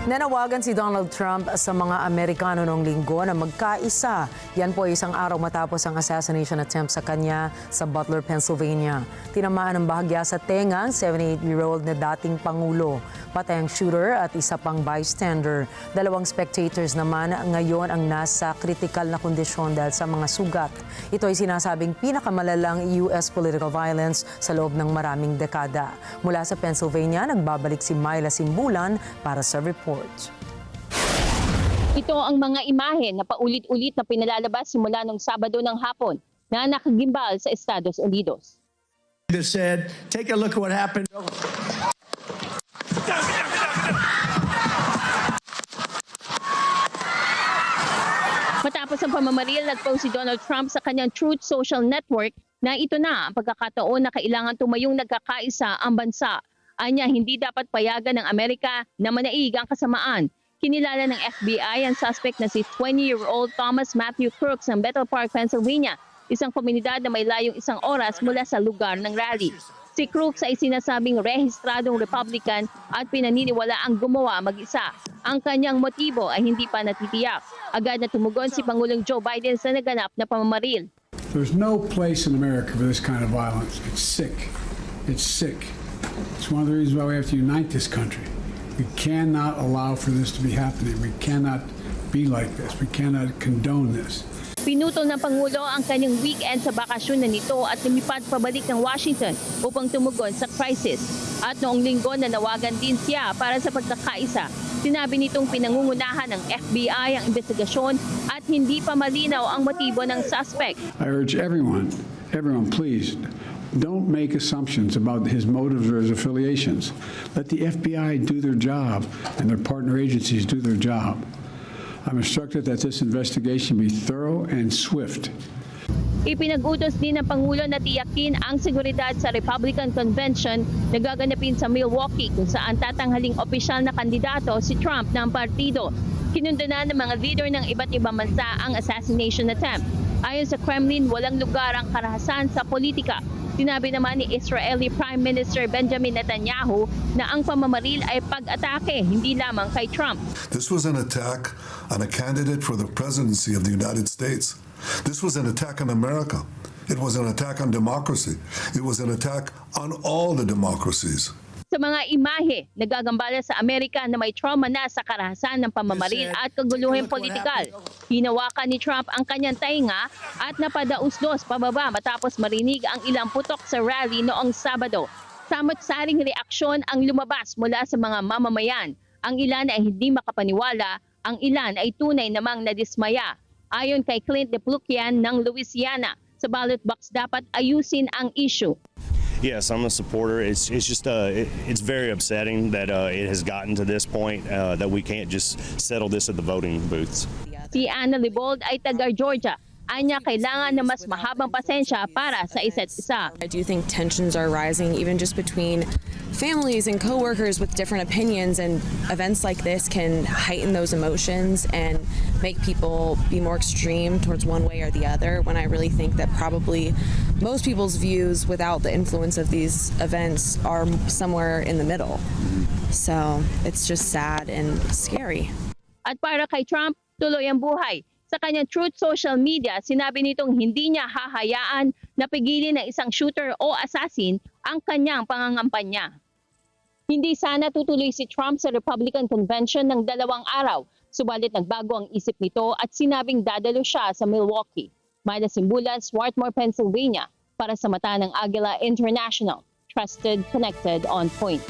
Nanawagan si Donald Trump sa mga Amerikano noong linggo na magkaisa. Yan po ay isang araw matapos ang assassination attempt sa kanya sa Butler, Pennsylvania. Tinamaan ng bahagya sa tenga ang 78-year-old na dating Pangulo. Patay ang shooter at isa pang bystander. Dalawang spectators naman ngayon ang nasa kritikal na kondisyon dahil sa mga sugat. Ito ay sinasabing pinakamalalang US political violence sa loob ng maraming dekada. Mula sa Pennsylvania, nagbabalik si Myla Simbulan para sa report. Ito ang mga imahe na paulit-ulit na pinalalabas simula noong Sabado ng hapon na nakagimbal sa Estados Unidos. They said, take a look at what happened. Matapos ang pamamaril, nag-post si Donald Trump sa kanyang Truth Social Network na ito na ang pagkakataon na kailangan tumayong nagkakaisa ang bansa. Anya, hindi dapat payagan ng Amerika na manaig ang kasamaan. Kinilala ng FBI ang suspect na si 20-year-old Thomas Matthew Crooks ng Bethel Park, Pennsylvania, isang komunidad na may layong 1 oras mula sa lugar ng rally. Si Crooks ay sinasabing rehistradong Republican at pinaniniwala ang gumawa mag-isa. Ang kanyang motibo ay hindi pa natitiyak. Agad na tumugon si Pangulong Joe Biden sa naganap na pamamaril. There's no place in America for this kind of violence. It's sick. It's sick. It's one of the reasons why we have to unite this country. We cannot allow for this to be happening. We cannot be like this. We cannot condone this. Pinutol ng Pangulo ang kanyang weekend sa bakasyon na nito at lumipad pabalik ng Washington upang tumugon sa crisis. At noong linggo nanawagan din siya para sa pagkakaisa. Sinabi nitong pinangungunahan ng FBI ang investigasyon at hindi pa malinaw ang motibo ng suspect. I urge everyone, please, don't make assumptions about his motives or his affiliations. Let the FBI do their job and their partner agencies do their job. I'm instructed that this investigation be thorough and swift. Ipinag-utos din ng Pangulo na tiyakin ang seguridad sa Republican Convention na gaganapin sa Milwaukee kung saan tatanghaling opisyal na kandidato si Trump ng partido. Kinundanan ng mga leader ng iba't ibang bansa ang assassination attempt. Ayon sa Kremlin, walang lugar ang karahasan sa politika. Sinabi naman ni Israeli Prime Minister Benjamin Netanyahu na ang pamamaril ay pag-atake, hindi lamang kay Trump. This was an attack on a candidate for the presidency of the United States. This was an attack on America. It was an attack on democracy. It was an attack on all the democracies. Sa mga imahe, nagagambala sa Amerika na may trauma na sa karahasan ng pamamaril at kaguluhang politikal. Hinawakan ni Trump ang kanyang tainga at napadauslos pababa matapos marinig ang ilang putok sa rally noong Sabado. Samot-saring reaksyon ang lumabas mula sa mga mamamayan. Ang ilan ay hindi makapaniwala, ang ilan ay tunay namang nadismaya. Ayon kay Clint DePlukian ng Louisiana, sa ballot box dapat ayusin ang issue. Yes, I'm a supporter. It's just it's very upsetting that it has gotten to this point that we can't just settle this at the voting booths. Si Anna Libold ay taga Georgia. Anya, kailangan na mas mahabang pasensya para sa isa't isa. I do think tensions are rising even just between families and coworkers with different opinions, and events like this can heighten those emotions and make people be more extreme towards one way or the other, when I really think that probably most people's views without the influence of these events are somewhere in the middle. So it's just sad and scary. At para kay Trump, tuloy ang buhay. Sa kanyang Truth Social Media, sinabi nitong hindi niya hahayaan na pigilin ng isang shooter o assassin ang kanyang pangangampanya. Hindi sana tutuloy si Trump sa Republican Convention ng 2 araw, subalit nagbago ang isip nito at sinabing dadalo siya sa Milwaukee. Myla Simbulan, Swarthmore, Pennsylvania, para sa Mata ng Agila International. Trusted, connected, on point.